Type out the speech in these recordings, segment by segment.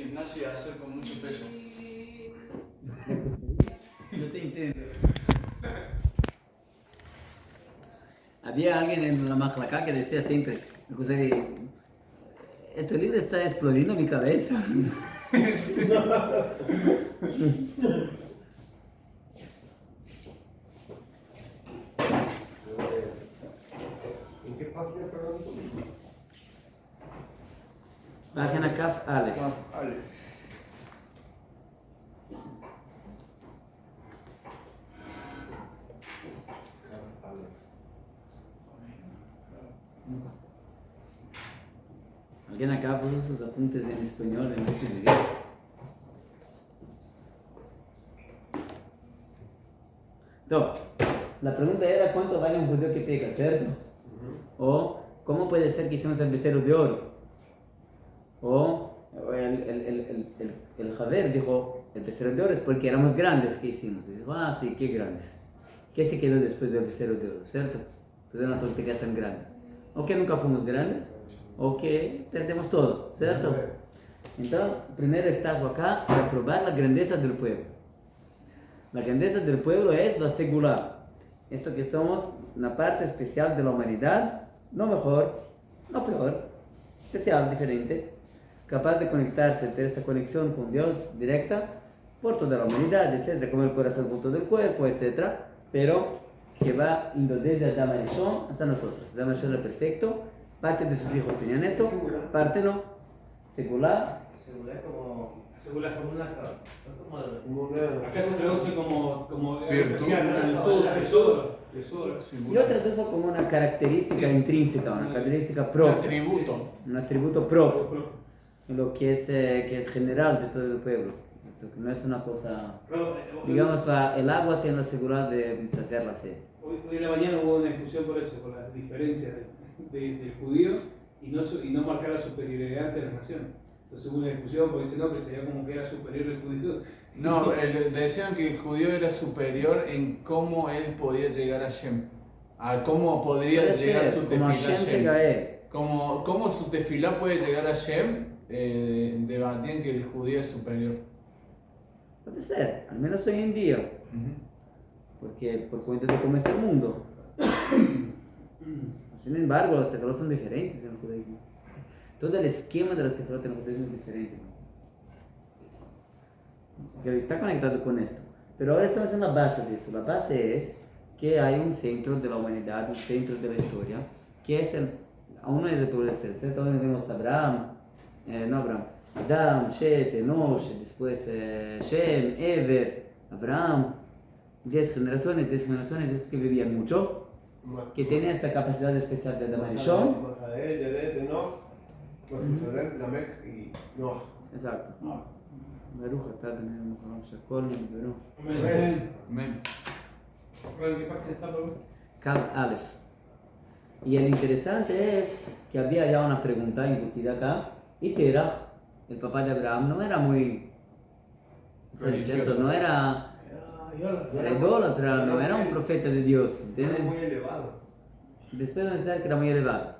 gimnasio y hacer con mucho peso. No te entiendo. Había alguien en la Mahlaka que decía siempre, este libro está explodiendo mi cabeza. ¿En qué página, perdón? Página Kaf Aleph. Vale. Alguien acá puso sus apuntes en español en este video. Entonces, la pregunta era cuánto vale un judío que peca, ¿cierto? O cómo puede ser que hicimos el becerro de oro. O el Javer dijo, el becerro de oro es porque éramos grandes que hicimos. Y dijo, sí, qué grandes. ¿Qué se quedó después del becerro de oro, cierto? Pues era una tontería tan grande. O que nunca fuimos grandes, o que perdemos todo, ¿cierto? Entonces, primero estás acá para probar la grandeza del pueblo. La grandeza del pueblo es la secular. Esto que somos una parte especial de la humanidad, no mejor, no peor, especial, diferente, capaz de conectarse, tener esta conexión con Dios directa por toda la humanidad, etc., como el corazón con todo el cuerpo, etc., pero que va indo desde Adán Arishon hasta nosotros. Adán Arishon era perfecto, parte de sus hijos tenían esto, parte no, secular. Secular como una Una... acá se traduce como Virtud. especial, tesoro. Yo traduzo como una característica intrínseca, una característica Un propia, atributo. un atributo propio, lo que es general de todo el pueblo, que no es una cosa, digamos, el agua tiene la seguridad de saciar la sed. Hoy en la mañana hubo una discusión por eso, por las diferencias del judío y no marcar la superioridad ante las naciones. Entonces hubo una discusión porque dice no, que sería como que era superior el judío. No, decían que el judío era superior en cómo él podía llegar a Shem. A cómo podría Puede llegar ser, su como tefilá a Hashem llega a Shem. él. Cómo su tefilá puede llegar a Shem, debatían que el judío es superior. Puede ser, al menos hoy en día, porque por cuenta de cómo es el mundo. Sin embargo, los tefilot son diferentes en el judaísmo. Todo el esquema de los tefilot en el judaísmo es diferente. Que está conectado con esto. Pero ahora estamos en la base de esto. La base es que hay un centro de la humanidad, un centro de la historia, que es aún no es el pueblo de Israel. ¿Cierto? Ahora tenemos Adam, Shet, Enosh, después Shem, Ever, Abraham, 10 generaciones de estos que vivían mucho, que tenían esta capacidad especial de Adam Arishon. Mahael, Yared, Enoch, Matusalem, Lamek y Noah. Exacto. Baruch atah Adonai Eloheinu shakol nidberu. Amén. ¿En qué página está, Pablo? Kav Aleph. Y el interesante es que había ya una pregunta embutida acá, y Terach, el papá de Abraham, no era muy religioso, no era idólatra, no era un profeta de Dios, Era ¿entiendes? muy elevado. Después de necesitar que era muy elevado.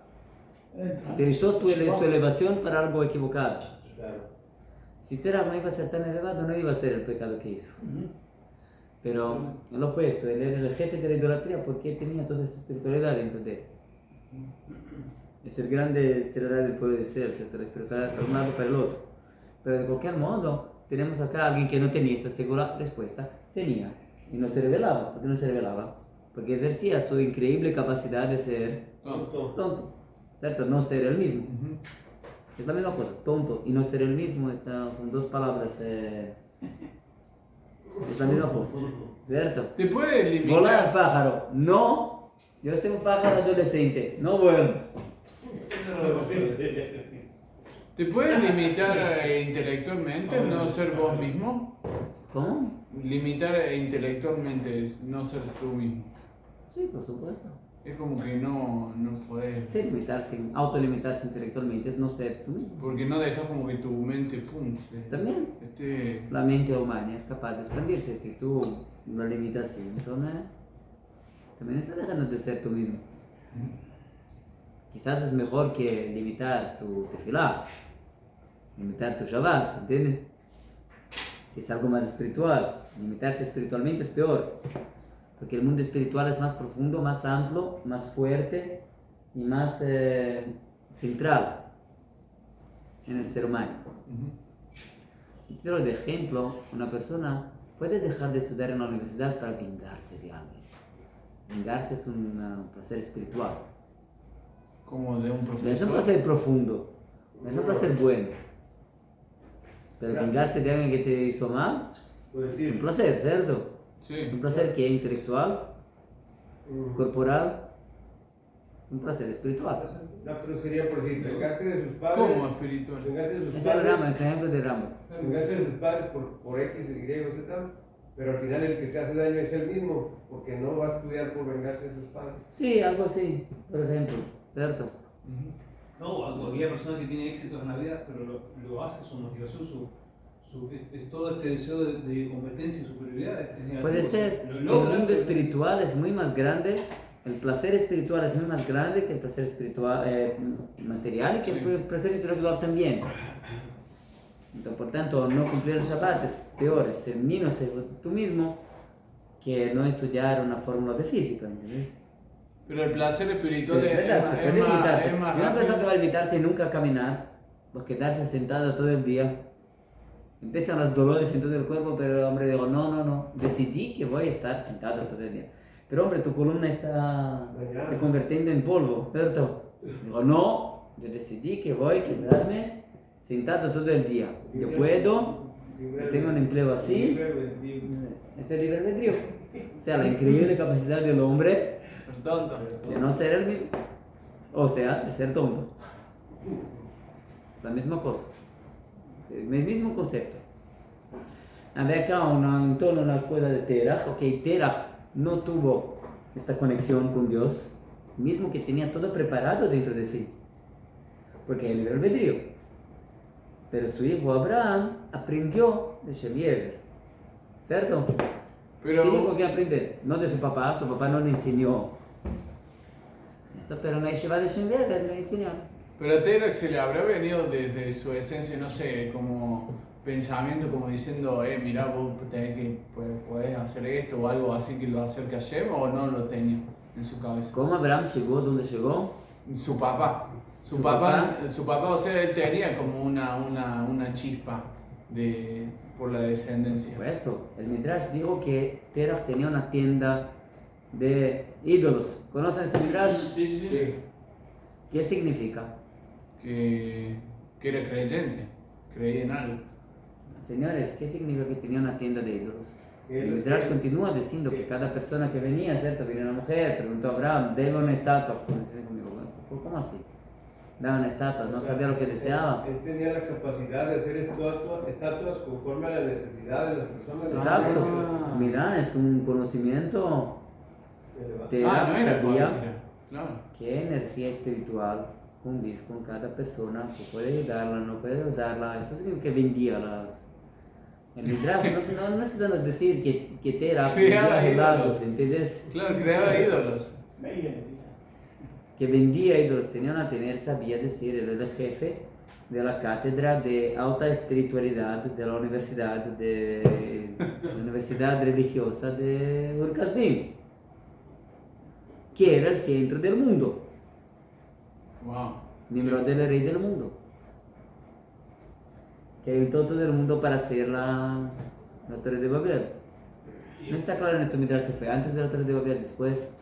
Utilizó su elevación para algo equivocado. Claro. Si Terach no iba a ser tan elevado, no iba a ser el pecado que hizo. Pero lo opuesto, él era el jefe de la idolatría porque tenía toda esta espiritualidad dentro de él. Es el grande estelar del pueblo de Israel, ¿cierto? La espiritualidad para un lado para el otro. Pero de cualquier modo, tenemos acá a alguien que no tenía esta segura respuesta, tenía, y no se revelaba. ¿Por qué no se revelaba? Porque ejercía su increíble capacidad de ser tonto, ¿cierto? No ser el mismo. Es la misma cosa, tonto y no ser el mismo, son dos palabras, es la misma cosa, ¿cierto? Te puede limitar. Volar pájaro, no, yo soy un pájaro adolescente, no vuelo. ¿Te puede limitar intelectualmente no ser vos mismo? ¿Cómo? Limitar intelectualmente no ser tú mismo. Sí, por supuesto. Es como que no podés. Sí, autolimitarse intelectualmente es no ser tú mismo. Porque no dejas como que tu mente, pum. También. La mente humana es capaz de expandirse. Si tú lo limitas, entonces también estás dejando de ser tú mismo. Quizás es mejor que limitar su tefilá. limitar tu Shabbat, ¿entiendes? Que es algo más espiritual. Limitarse espiritualmente es peor, porque el mundo espiritual es más profundo, más amplio, más fuerte y más central en el ser humano. Pero de ejemplo, una persona puede dejar de estudiar en la universidad para vengarse de alguien. Vengarse es un placer espiritual. Como de un No es un profesor. placer profundo, no es un placer bueno. Pero vengarse de alguien que te hizo mal Puede es un decir, placer, ¿cierto? Sí. Es un placer que es intelectual, corporal, es un placer espiritual. no, pero sería por decir, vengarse de sus padres. ¿Cómo espiritual? Vengarse de sus Es el Rama, padres. es el ejemplo de Rama. Vengarse de sus padres por X, Y, Z. Pero al final el que se hace daño es él mismo, porque no va a estudiar por vengarse de sus padres. Sí, algo así, por ejemplo, ¿cierto? No, había personas que tienen éxito en la vida, pero lo hace, su motivación, es todo este deseo de competencia y superioridad. Es negativo. Puede ser, Lo el logran, mundo pero- espiritual es muy más grande, el placer espiritual es muy más grande que el placer espiritual material y que Sí. el placer intelectual también. Entonces, por tanto, no cumplir el Shabbat es peor, es ser menos tú mismo que no estudiar una fórmula de física, ¿entendés? Pero el placer espiritual Es es, verdad, más- se es puede más, limitarse. es más Y una persona que rápido. va a limitarse y nunca a caminar, o quedarse sentada todo el día, empiezan los dolores en todo el cuerpo, pero el hombre dijo, no, decidí que voy a estar sentado todo el día. Pero hombre, tu columna está se convirtiendo en polvo, ¿cierto? Digo, no, yo decidí que voy a quedarme sentado todo el día. Yo puedo, yo tengo un empleo así, es el libre albedrío. O sea, la increíble capacidad del hombre Ser tonto. de no ser el mismo, o sea, de ser tonto. Es la misma cosa, el mismo concepto. A ver acá en torno a una cosa de Terach, ok, Terach no tuvo esta conexión con Dios, mismo que tenía todo preparado dentro de sí, porque él era albedrío. Pero su hijo Abraham aprendió de Shem-Yever, ¿cierto? Pero, ¿Qué dijo que aprender? No de su papá no le enseñó. Esto, pero en la yeshiva de Shem-Yever le enseñaron. pero a Terach se le habrá venido desde su esencia, no sé, como pensamiento, como diciendo, mirá, vos tenés que, podés hacer esto o algo así que lo acerque a Shem, o no lo tenía en su cabeza. ¿Cómo Abraham llegó donde llegó? Su papá. Su ¿Su papá, papá? su papá, o sea, él tenía como una chispa por la Por descendencia. supuesto. El Midrash dijo que Terach tenía una tienda de ídolos. ¿Conocen este Midrash? Sí, sí, sí. ¿Qué significa? Que era creyente, creía en algo. Señores, ¿qué significa que tenía una tienda de ídolos? Que El lo Midrash que- continúa diciendo que cada persona que venía, ¿cierto? Viene una mujer, preguntó a Abraham, debe una estatua. ¿Cómo así? Daba una estatua, no O sea, sabía lo que deseaba. Él tenía la capacidad de hacer estatuas conforme a la necesidad de las personas. Exacto. Ah. Mira, es un conocimiento. Terach No era sabía cualquiera, claro. qué energía espiritual fundís con cada persona, que puede ayudarla, no puede ayudarla. Esto significa que vendía las. El Midrash no necesitamos decir que Terach Creaba vendía helados, ídolos. ¿entiendes? Claro, creaba ídolos. Que vendía ídolos, sabía decir, él era el jefe de la cátedra de alta espiritualidad de la Universidad Religiosa de Ur Kasdim, que era el centro del mundo, Wow. miembro del rey del mundo, que ayudó todo el mundo para hacer la Torre de Babel. No está claro en esto mientras se fue antes de la Torre de Babel, después.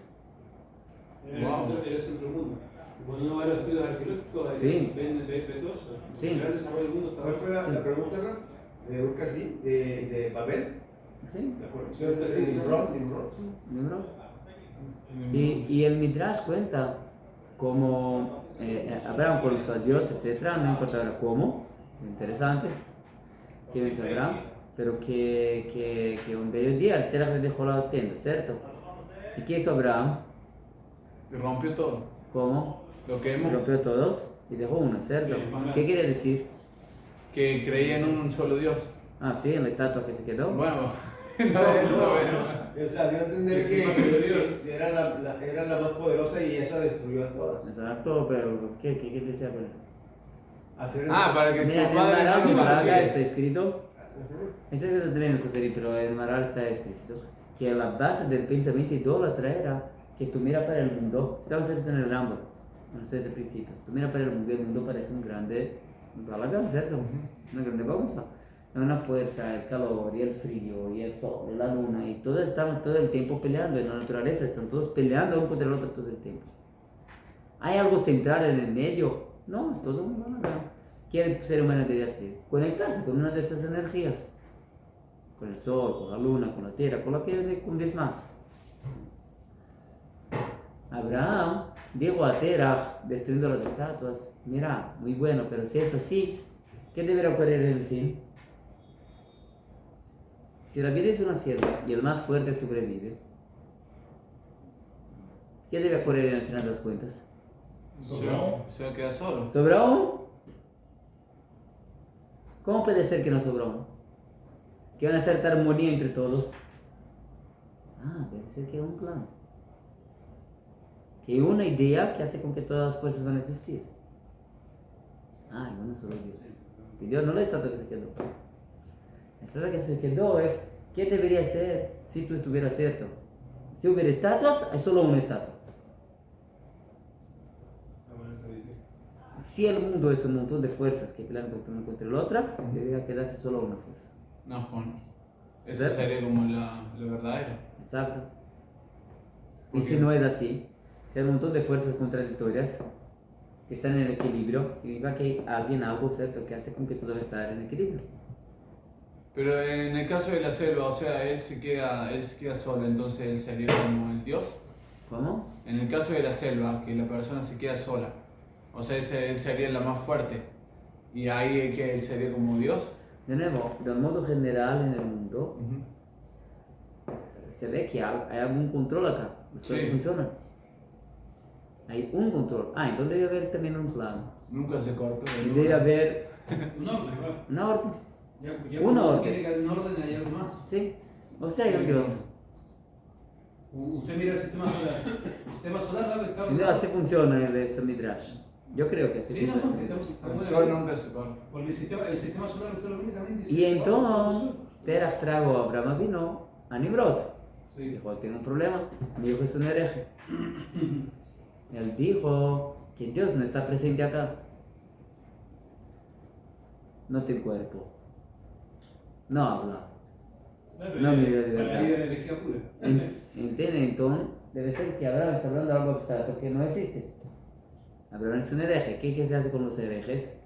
Wow. Era el centro del mundo. Cuando uno va a los estudios arqueológicos, Sí. ve todo eso. Sí. El gran desarrollo del mundo ¿Cuál fue estaba. la pregunta, ¿no? De Urcasi, de Babel? ¿Sí? La conexión entre Nimrod. ¿No? Y el Midrash cuenta como Abraham conoció a Dios, etc. No importa ahora cómo, interesante, que hizo Abraham, pero que un bello día el Terach le dejó la tienda, ¿cierto? ¿Y qué hizo Abraham? Y rompió todo. ¿Cómo? Lo quemó. Rompió todos y dejó uno, ¿cierto? Sí, ¿Qué quiere decir? Que creía en un solo Dios. Ah, sí, en la estatua que se quedó. Bueno, no, No, no, o sea, dio a entender Que sí, más que superior. era la más poderosa y esa destruyó a todas. Exacto, pero ¿qué decía con eso? hacer el... Para que su Mira, en el padre Maral no de lo Malaga castigue. está escrito, Ujú. este es el término que usé, pero en Maral está escrito, que la base del pensamiento idólatra era que tú miras para el mundo, estamos en el Rambam, en los 13 principios, tú miras para el mundo parece un grande balagán, ¿cierto? Una grande bagunza. Una fuerza, el calor y el frío y el sol y la luna y todos están todo el tiempo peleando en la naturaleza, están todos peleando uno contra el otro todo el tiempo. ¿Hay algo central en el medio? No, es todo un balagán. ¿Qué el ser humano debe hacer? Conectarse con una de esas energías, con el sol, con la luna, con la tierra, con lo que un más. Abraham dijo a Terach, destruyendo las estatuas, mira, muy bueno, pero si es así, ¿qué deberá ocurrir en el fin? Si la vida es una selva y el más fuerte sobrevive, ¿qué debe ocurrir en el final de las cuentas? Se va a quedar solo. ¿Sobra uno? ¿Cómo puede ser que no sobra uno? ¿Que van a hacer armonía entre todos? Debe ser que hay un plan. Que hay una idea que hace con que todas las fuerzas van a existir. Hay uno solo Dios. Y Dios no la estatua que se quedó. La estatua que se quedó es, ¿qué debería ser si tú estuvieras cierto? Si hubiera estatuas, hay solo una estatua. Si el mundo es un montón de fuerzas que pelean contra la otra, debería quedarse solo una fuerza. No, Juan. Eso ¿Verdad? sería como lo verdadero. Exacto. ¿Por Y qué? si no es así, si hay un montón de fuerzas contradictorias que están en el equilibrio, significa que hay alguien, algo cierto que hace con que todo esté en equilibrio. Pero en el caso de la selva, o sea, él se queda solo, entonces él sería como el Dios. ¿Cómo? En el caso de la selva, que la persona se queda sola, o sea, él sería la más fuerte. Y ahí es que él sería como Dios. De nuevo, de un modo general en el mundo, Ujú. se ve que hay algún control acá. Las cosas Sí. funcionan. Hay un control. Entonces debe haber también un plan. Nunca se cortó. Y debe haber Un orden, claro. una orden. Ya Un cuando orden. tiene que haber un orden, hay algo más. ¿Sí? O sea, hay un Dios. Usted mira el sistema solar. El sistema solar da el Y cable. no, así funciona el este Midrash. Yo creo que así Sí, no, funciona. no, este estamos El de sol acuerdo. nunca se corta. Porque el sistema solar, usted lo mira también dice. Y entonces, Terach trajo a Abraham vino a Nimrod. Sí. Dijo, tengo un problema, mi hijo es un hereje. Él dijo que Dios no está presente acá. No tiene cuerpo. No habla. No, mira, de para verdad. ahí de la energía pura. ¿Entienden? Entonces, debe ser que Abraham está hablando de algo abstracto que no existe. Abraham es un hereje. ¿Qué se hace con los herejes?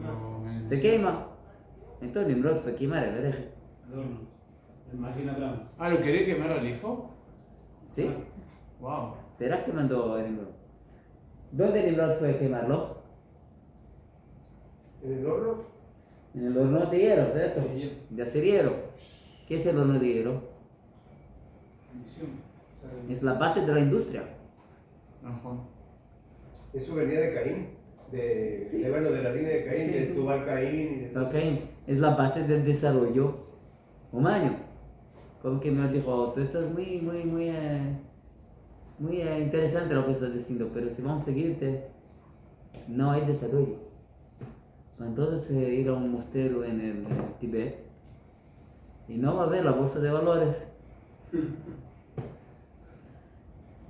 No, Se quema. Entonces Nimrod fue a quemar el hereje. Adorno. Imagina Abraham. ¿Lo quería quemar al hijo? ¿Sí? Wow. Terach que mandó a Nimrod. ¿Dónde Nimrod fue a quemarlo? ¿En el horno? En el horno de hierro, ¿cierto? De hierro. De acero. ¿Qué es el horno de hierro? Condición. O sea, Es la base de la industria. No, Juan. Eso venía de Caín, Sí. bueno, de la línea de Caín, Sí, de sí. Tubal Caín y de todo. Ok, es la base del desarrollo humano. Como que me dijo, tú estás muy interesante lo que estás diciendo, pero si vamos a seguirte, no hay desarrollo. Entonces ir a un mosterio en el Tíbet y no va a haber la bolsa de valores.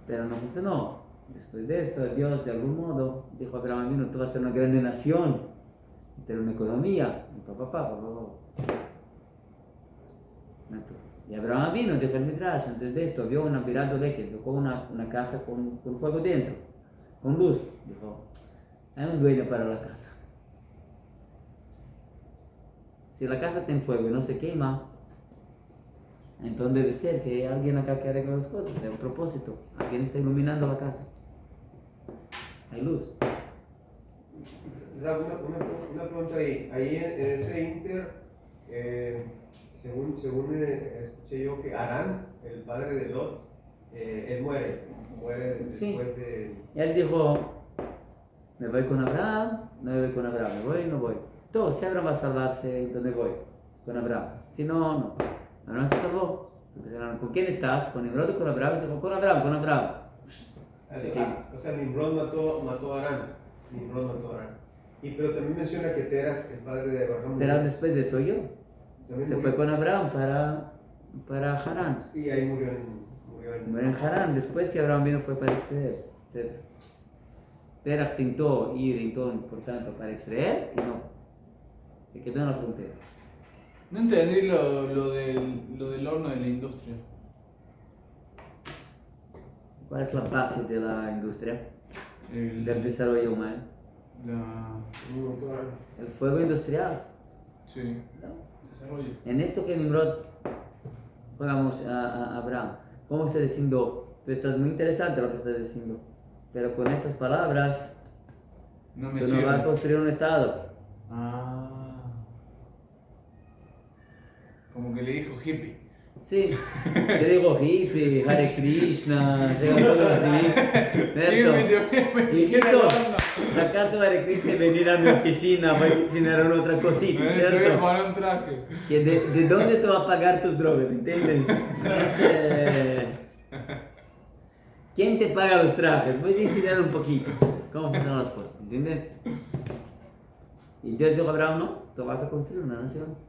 Pero no funcionó. Después de esto, Dios de algún modo dijo a Abraham, vino, tú vas a ser una grande nación, tener una economía, Y Abraham vino, dijo el Midrash, antes de esto, vio una mirándole que tocó una casa con fuego dentro, con luz. Dijo, hay un dueño para la casa. Si la casa tiene fuego y no se quema, entonces debe ser que hay alguien acá que arregla las cosas, hay un propósito, alguien está iluminando la casa. Hay luz. Una pregunta ahí en ese inter, según escuché yo que Arán, el padre de Lot, él muere Sí. después de... Él dijo, me voy con Abraham, no me voy con Abraham, me voy, no voy. Todo, si Abraham va a salvarse, ¿dónde voy? Con Abraham. Si no, no. Abraham se salvó. Entonces, ¿con quién estás? ¿Con Nimrod o con Abraham? Dijo, con Abraham, con Abraham. Se quema. o sea, Nimrod mató a Arán. Nimrod mató a Arán. Pero también menciona que Terah, el padre de Abraham, Terah después de esto yo. también Se murió. fue con Abraham para Harán. Y ahí murió En Harán, después que Abraham vino fue para Israel, etc. Terah intentó ir, por tanto, para Israel y no. Se quedó en la frontera. No entendí lo del horno de la industria. ¿Cuál es la base de la industria? El- Del desarrollo humano. la- El fuego industrial. sí. Desarrollo. En esto que Nimrod jugamos a Abraham, ¿cómo está diciendo? Tú estás muy interesante lo que estás diciendo, pero con estas palabras No me tú no vas a sirve. construir un estado. Ah. Como que le dijo hippie. Sí, se dijo hippie, Hare Krishna, se dijo todo así, ¿cierto? Hijito, sacar tu Hare Krishna y venir a mi oficina para que enseñaran otra cosita, Te voy a ¿cierto? poner un traje. Que de dónde te va a pagar tus drogas, ¿entiendes? Entonces, ¿quién te paga los trajes? Voy a enseñar un poquito cómo funcionan las cosas, ¿entiendes? Y Dios dijo a Abraham, no, tú vas a construir una nación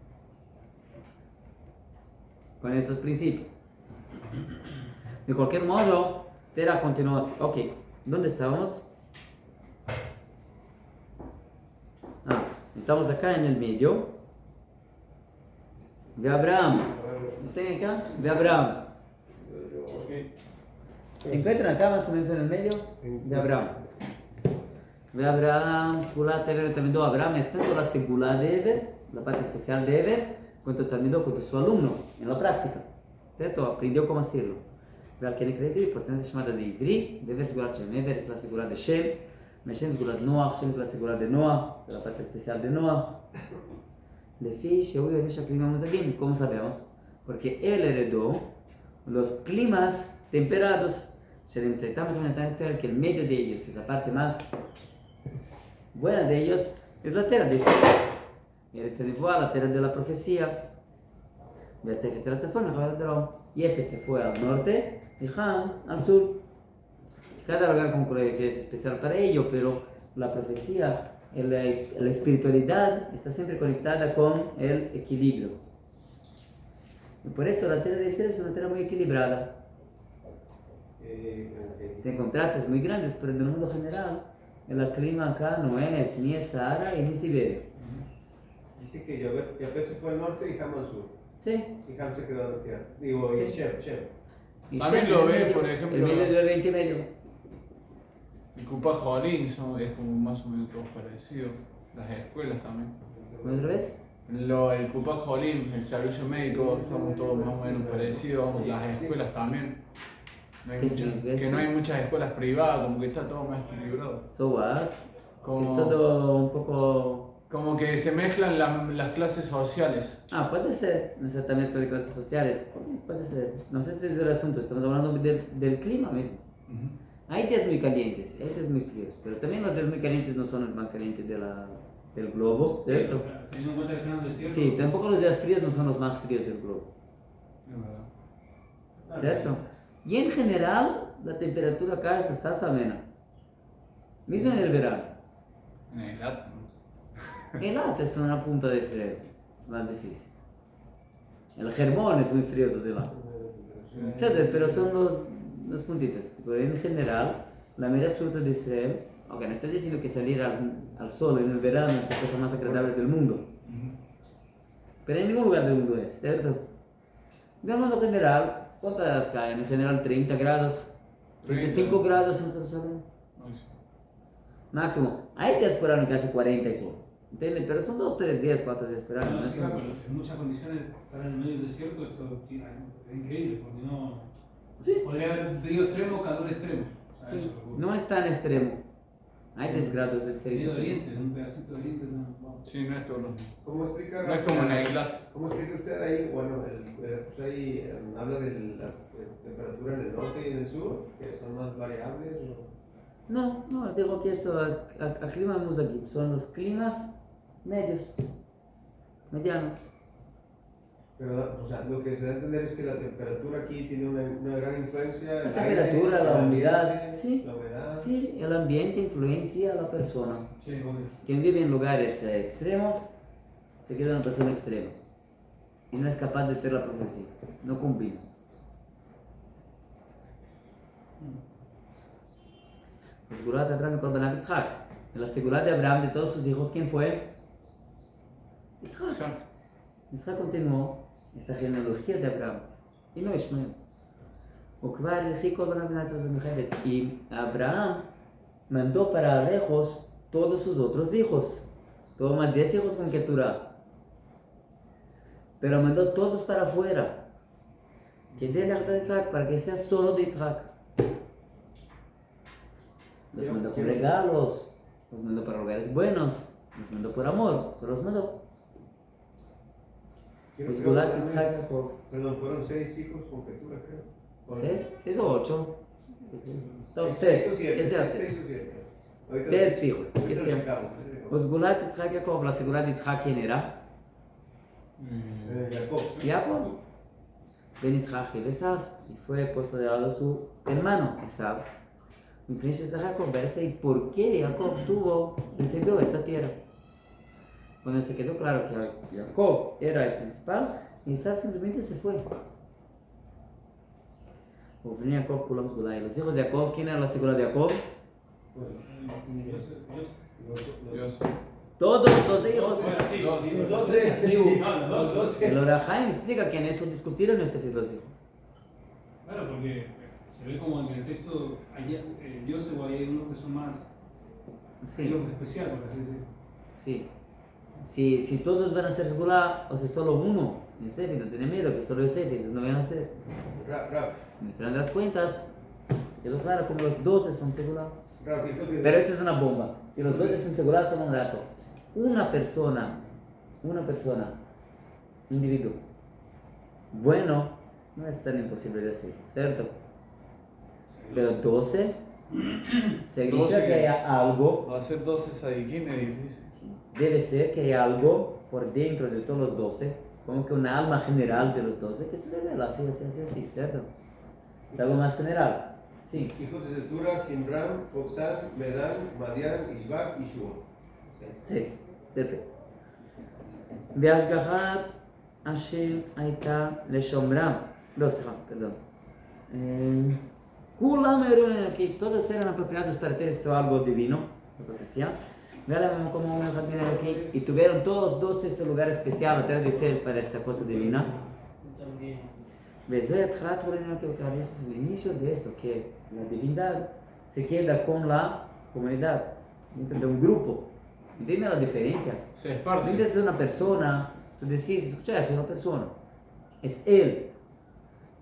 con estos principios. De cualquier modo, Terah continuó así. Ok, ¿dónde estábamos? Estamos acá en el medio. De Abraham. ¿No tienen acá? De Abraham. ¿Encuentran acá más o menos en el medio? De Abraham. De Abraham, Segulá, Tever, terminó Abraham, es tanto la Segulá de Ever, la parte especial de Ever, cuando terminó con su alumno en la práctica, ¿cierto? Aprendió cómo hacerlo. Vean que en el por tanto es llamada de Ivri, de Segulá Shem, Ever es la Segulá de Shem, Meshem Segulá de Noah, Shem es la Segulá de Noah, de la parte especial de Noah. Lefi, Shehu, Yamisha, Klimamos aquí, ¿cómo sabemos? Porque él heredó los climas temperados, que el medio de ellos es la parte más buena de ellos, es la tierra de Israel. Eretz Nevuah, la tierra de la profecía. Y Efet se fue al norte y Ham al sur. Cada lugar con que es especial para ello, pero la profecía, la espiritualidad está siempre conectada con el equilibrio. Y por esto la tierra de Israel es una tierra muy equilibrada. Tiene contrastes muy grandes, pero en el mundo general el clima acá no es ni Sahara y ni Siberia. Dice que Yahvé se fue al norte y Ham al sur. Sí. Y Ham se quedó en la tierra. Digo, y Sí. Shem. Y También Shem, lo el ve, medio, por ejemplo, el medio del Oriente Medio. El Kupa Jolín es como más o menos todos parecidos. Las escuelas también. ¿Otra vez? El Kupa Jolín, el servicio médico, somos todos más o menos parecidos. Las escuelas también. No hay ¿Qué muchas- significa que esto? no hay muchas escuelas privadas, como que está todo más equilibrado. So what? Como, Es todo un poco... como que se mezclan las clases sociales. Puede ser, exactamente de clases sociales. Ok, puede ser. No sé si es el asunto, estamos hablando del clima mismo. Hay días muy calientes, hay días muy fríos, pero también los días muy calientes no son el más caliente del globo, ¿cierto? O sea, teniendo en cuenta que están en el desierto. Sí, tampoco los días fríos no son los más fríos del globo, Es verdad. Claro. ¿cierto? Y en general, la temperatura acá es amena, mismo en el verano. En el átomo. El Ata es una punta de Israel, más difícil. El Germón es muy frío todo el año. Etcétera, pero son los puntitos. Pero en general, la media absoluta de Israel, aunque no estoy diciendo que salir al sol en el verano es la cosa más agradable del mundo, pero en ningún lugar del mundo es, ¿cierto? De modo general, ¿cuántas caen? En general 30 grados, 35 grados en Jerusalén. Ay, sí. Máximo. Hay días por año que hace 40 y todo. ¿Entiendes? Pero son 2, 3 días, 4 días por año. No, ¿no? sí, claro, pero en muchas condiciones, estar en el medio del desierto, esto es increíble, porque no. Sí. Podría haber frío extremo, calor extremo. O sea, Sí, eso es lo que- no es tan extremo. Hay desgrados del Medio territorio. Oriente, en un pedacito de Oriente, no. Vamos. Sí, no es todo lo mismo. ¿Cómo explica? No es como en Eilat. ¿Cómo explica usted ahí? Bueno, pues ahí habla de las temperaturas en el norte y en el sur, que son más variables. No, digo que eso, el clima de aquí son los climas medios, medianos. Pero, o sea, lo que se da a entender es que la temperatura aquí tiene una gran influencia. La el aire, temperatura, el la humedad, ambiente, sí. la humedad. Sí, el ambiente influencia a la persona. Sí, obvio. Quien vive en lugares extremos se queda una persona extrema y no es capaz de tener la profecía, no combina. La seguridad de Abraham con Ben Yitzhak. La seguridad de Abraham de todos sus hijos, ¿quién fue? Yitzhak. Yitzhak continuó esta genealogía de Abraham y no Ishmael. Y Abraham mandó para lejos todos sus otros hijos. Tuvo más 10 hijos con Keturah. Pero mandó todos para afuera. Que dé la de Yitzhak para que sea solo de Yitzhak. Los mandó con regalos, los mandó para lugares buenos, los mandó por amor, pero los mandó. Pues Gulat, Yitzhak, Jacob. Perdón, fueron 6 hijos con Ketura, creo. ¿6 o 8? No, 6. 6 o 7. ¿Qué se hace? 6 o 7. 6 hijos. ¿Qué Ahorita se lo hace? checamos. Pues Gulat, Yitzhak, Jacob. La seguridad de Yitzhak, ¿quién era? Jacob. Jacob. Ben Yitzhak y Esav. Y fue puesto de lado su hermano, Esav. Mi princesa Jacob, ¿y por qué Jacob recibió esta tierra? Cuando se quedó claro que Jacob era el principal, Esav simplemente se fue. Venía Jacob con los Gulay. Los hijos de Jacob, ¿quién era la seguridad de Jacob? Yo soy. Todos los 12 hijos. Sí, Los 12. Los 12. El Orahaim explica que en esto discutieron Yosef y los hijos. Claro, porque se ve como en el texto, Yosef o hay unos que son más, Sí. digamos, especial, por así decirlo. Sí. Si todos van a ser Segulá, o sea, solo uno, Yosef, no tiene miedo que solo Yosef, ellos no van a ser. En el final de las cuentas, quedó claro como los 12 son Segulá. Pero esta es una bomba. Si los 12 son Segulá, son un dato. Una persona, individuo, bueno, no es tan imposible decir, ¿cierto? Pero 12 significa 12 que haya algo, Va a ser 12 sadiquín, es difícil. debe ser que hay algo por dentro de todos los 12, como que una alma general de los 12 que se revela así, ¿cierto? Es algo más general, sí. Hijos de Setura, Simram, Oxan, Medan, Madian, Ishbak y Shua. 6, perfecto. והשגחת השם הייתה לשומרם, perdón. כולם eran aquí, todos eran apropiados para tener esto algo divino, la profecía. Vean como uno viene aquí y tuvieron todos 12 este lugar especial a través de ser para esta cosa divina. Ese es el inicio de esto, que la divinidad se queda con la comunidad, dentro de un grupo. ¿Entiendes la diferencia? Se esparce. Si es una persona, tú decís, escucha, es una persona, es él.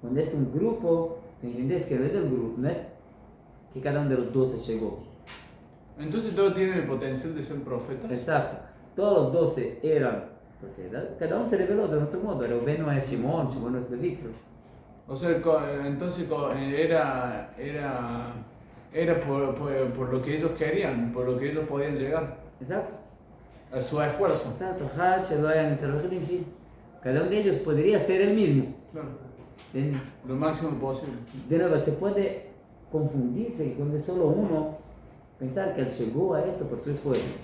Cuando es un grupo, tú entiendes que no es el grupo, no es que cada uno de los 12 llegó. Entonces todos tienen el potencial de ser profetas. Exacto. Todos los 12 eran profetas, cada uno se reveló de otro modo. Reuben no es Simón no es Leví. O sea, entonces era por lo que ellos querían, por lo que ellos podían llegar. Exacto. A su esfuerzo. Exacto. Sí. Cada uno de ellos podría ser el mismo. Claro. ¿Entiendes? Lo máximo posible. De nuevo, se puede confundirse con de solo uno pensar que él llegó a esto por su esfuerzo.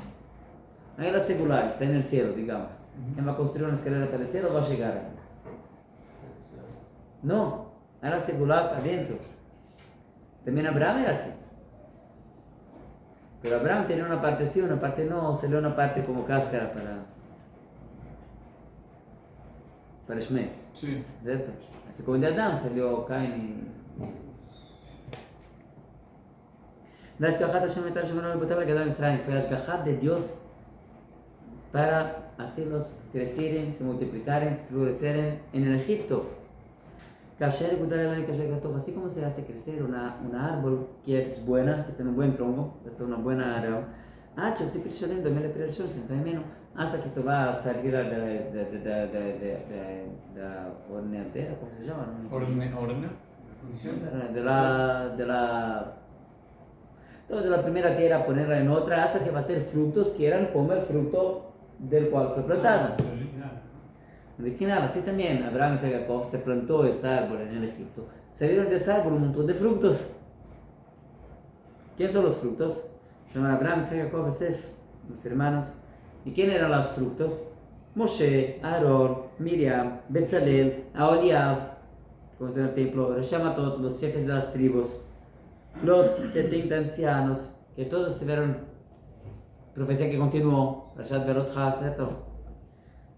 Ahí la secular está en el cielo, digamos. ¿Quién va a construir una escalera para el cielo va a llegar ahí? No, ahí la secular adentro. También Abraham era así. Pero Abraham tenía una parte sí, una parte no, salió una parte como cáscara para Shmuel. Sí. ¿Cierto? Así como de Adán salió Caín y... La Ashgahat Hashem Etar Shemona Bebotaba Gadol Mitzrayim fue la Ashgahat de Dios para hacerlos crecer, se multiplicar, florecer en el Egipto. Kasher Gudar Elani Kasher Gatov, así como se hace crecer un árbol que es buena, que tiene un buen tronco, que tiene una buena área. Hasta que tú vas a salir de la horneadera, ¿cómo se llama? Horno. De la primera tierra ponerla en otra hasta que va a tener frutos que eran como el fruto del cual fue plantada. Original, así también Abraham y Jacob se plantó este árbol en el Egipto. Salieron de este árbol un montón de frutos. ¿Quién son los frutos? Se llaman Abraham, Jacob, Yosef, los hermanos. ¿Y quién eran los frutos? Moshe, Aarón, Miriam, Bezalel, Aholiab, como se llama el templo, Reshamatot, los jefes de las tribus, los 70 ancianos, que todos tuvieron profecía que continuó, Rashat Berotha, ¿cierto?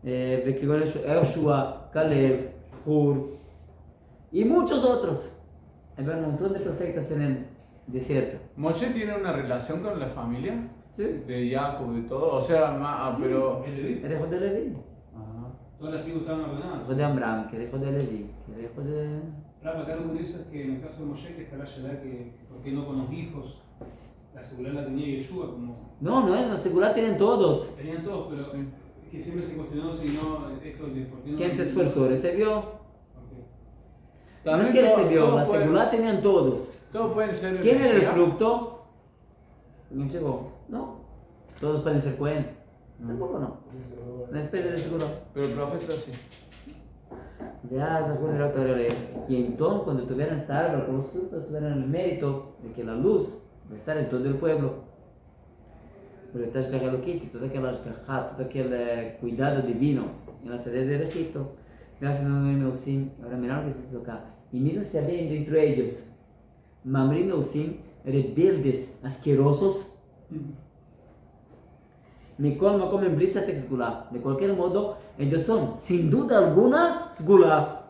Yoshua, Caleb, Hur y muchos otros. Hay un montón de profetas en el desierto. ¿Moshe tiene una relación con la familia? Sí. De Jacob, de todo. O sea, pero. ¿El Leví? Era hijo de Levi, Ajá. Todas las tribus estaban ordenadas. hijo de Amram, que era hijo de Levi, que era hijo de... Claro, acá lo curioso es que en el caso de Moshe, que está la Shedá, que por qué no con los hijos, la seguridad la tenía Yeshua, como No es, la seguridad tienen todos. tenían todos, pero Sí. que siempre se cuestionó si no, esto de por qué no. ¿Quién se esforzó? ¿Recibió? Ok. No es que recibió, todo la puede- seguridad tenían todos. Todos pueden ser. ¿Quién era el Mesías. fruto? ¿Quién llegó? No. Todos pueden ser Cohen. Tampoco no. La especie de seguro. Pero el profeta sí. Ya se fue la autoridad. Y entonces, cuando tuvieran este árbol con los frutos, tuvieran el mérito de que la luz va a estar en todo el pueblo. Pero está Shkajaloquiti, todo aquel cuidado divino en la salida del Egipto. Ahora mirá lo que se hizo acá. Y mismo se habían dentro de ellos Mamrim Meusim, rebeldes, asquerosos. Mikol Makom en Brisafek Sgula. De cualquier modo, ellos son, sin duda alguna, Sgula.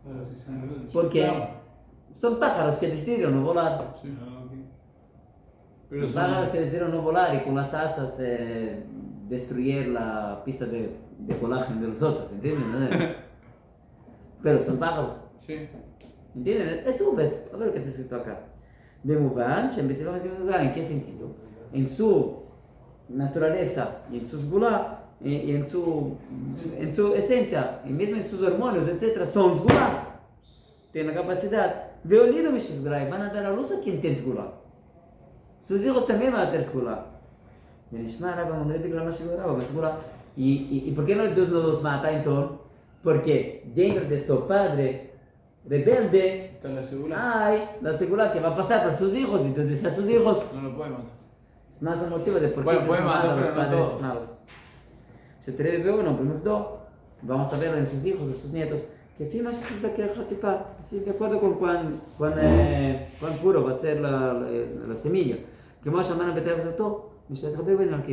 Claro, si son rebeldes. Porque Claro. son pájaros que decidieron no volar. Sí. Ah, ok. Pero Los son. pájaros que decidieron no volar y con las asas destruir la pista de colágeno de los otros, ¿entienden? Pero son pájaros. Sí. ¿Entienden? Es un ves. A ver lo que está escrito acá. Bemuvan, ¿en qué sentido? En su naturaleza y en su sgula y en su esencia, y mismo en sus hormonas, etc. Son sgula. Tienen la capacidad de olido mi sgula y van a dar a luz a quien tiene sgula. Sus hijos también van a tener sgula. ¿Y por qué no Dios no los mata entonces? Porque dentro de este padre rebelde Está la segura. hay la seguridad que va a pasar por sus hijos y entonces a sus hijos. No lo puede matar. Es más un motivo de por qué Bueno, Dios puede no mata matar, a los pero no padres todos. malos. Se te ve uno, primero dos. Vamos a verlo en sus hijos, en sus nietos. Que firma de que sí, de acuerdo con cuán puro va a ser la semilla. Que vamos a llamar a Betel todo.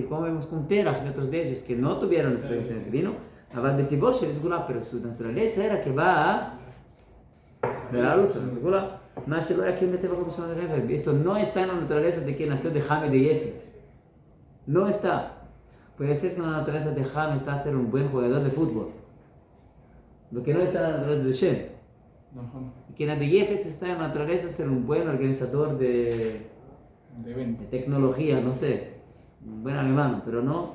Como vemos con Terach y otros de ellos que no tuvieron este divino, pero su naturaleza era que va a dar a luz a la segura. Esto no está en la naturaleza de que nació de Ham y de Yefet. No está. Puede ser que en la naturaleza de Ham está a ser un buen jugador de fútbol. Lo que no está en la naturaleza de Shem. No, Juan. Y que en la de Yefet está en la naturaleza de ser un buen organizador de tecnología, no sé. Un buen alemán, pero no.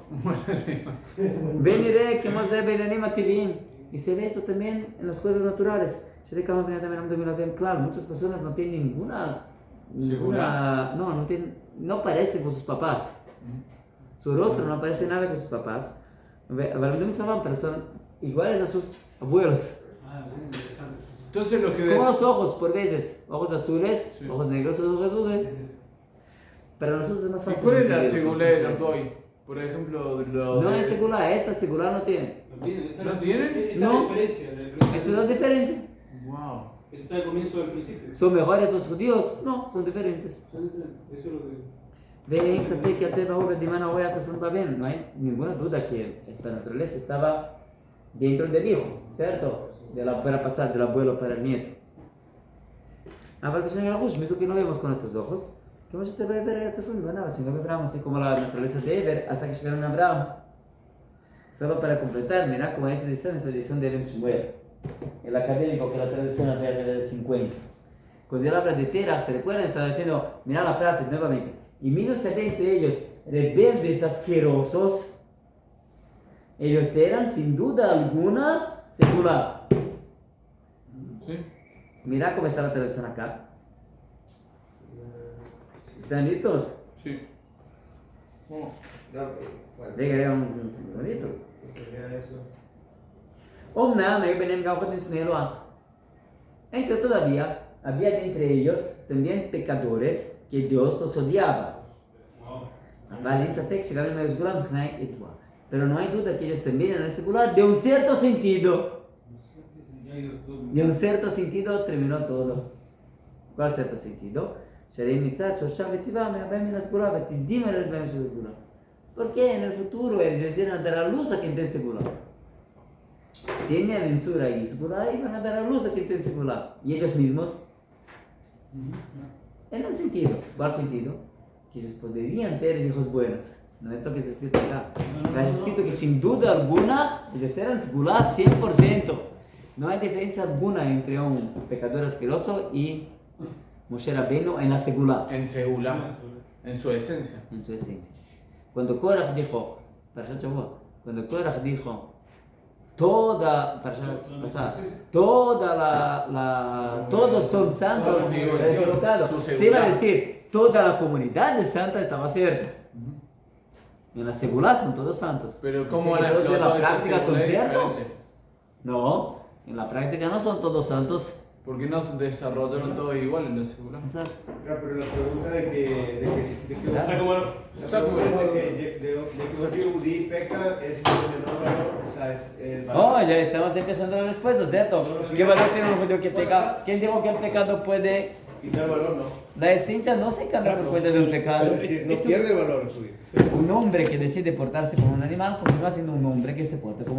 Ven y ve que más debe el anima TV. Y se ve esto también en las cosas naturales. Claro, muchas personas no tienen ninguna no parecen con sus papás. Su rostro no parece nada con sus papás. Pero son iguales a sus abuelos. Ah, sí, interesante eso. Entonces lo que Como los ojos, por veces. Ojos azules, Sí. ojos negros, ojos Sí, azules. sí, sí. Para nosotros es más ¿Y fácil. cuál es la entender segura cómo de se los puede. Goy? Por ejemplo, los. No de- es secular, esta secular no tiene. ¿No tiene? Está ¿No la- tiene? Está No. la diferencia. Esa es la diferencia. Wow. Eso está al comienzo del principio. ¿Son mejores los judíos? No, son diferentes. Son diferentes. Eso es lo que. Ven, sabe que Ateva Ove de Mana Oya Tzafon Babel. No hay ninguna duda que esta naturaleza estaba dentro del hijo, ¿cierto? Para pasar del abuelo para el nieto. Ahora que mismo que no vemos con estos ojos, que vamos a ver a Tzafon Babel, si no Abraham, así como la naturaleza de Eber, hasta que llegaron a Abraham. Solo para completar, mira como esta edición es la edición de Eben Shmuel. El académico que la traducción es de 50. Cuando él habla de Terach, se recuerdan, estaba diciendo, mira la frase nuevamente. Y mismo se ve entre ellos rebeldes asquerosos. Ellos eran sin duda alguna secular. ¿Sí? Mira cómo está la traducción acá. ¿Están listos? Sí. Oh. No, bueno, Venga, un bonito. ya eso. Omnam, entre todavía había de entre ellos también pecadores que Dios los odiaba. Pero no hay duda que ellos también en el secular, de un cierto sentido. De un cierto sentido terminó todo. ¿Cuál cierto sentido? Porque en el futuro ellos van a dar a luz a quien está en secular. Tienen mensura y secular y van a dar a luz a quien está en secular. Y ellos mismos, en un sentido. ¿Cuál sentido? Que ellos podrían tener hijos buenos. No es lo que está escrito acá. Está escrito que sin duda alguna ellos eran secular 100%. No hay diferencia alguna entre un pecador asqueroso y Moshe Rabbeinu en la secular. En Segula, en su esencia. En su esencia. Cuando Korach dijo, todos son santos, se iba a decir, toda la comunidad de santa estaba cierta. En la secular son todos santos. Pero ¿cómo en la práctica son secular ciertos? diferente? No, en la práctica no son todos santos. ¿Por qué no se desarrollaron todos igual en la secular? Exacto. Claro, pero la pregunta de que un Saco valor. de que un judío peca es de menor valor, o sea, es valor. Oh, ya estamos empezando la respuesta, ¿cierto? ¿Qué valor tiene un judío que peca? ¿Quién dijo que el pecado puede? Quitar valor, no. La esencia no se cambia por cuenta del pecado. Es decir, no pierde valor el judío. Un hombre que decide portarse como un animal continúa siendo un hombre que se porta como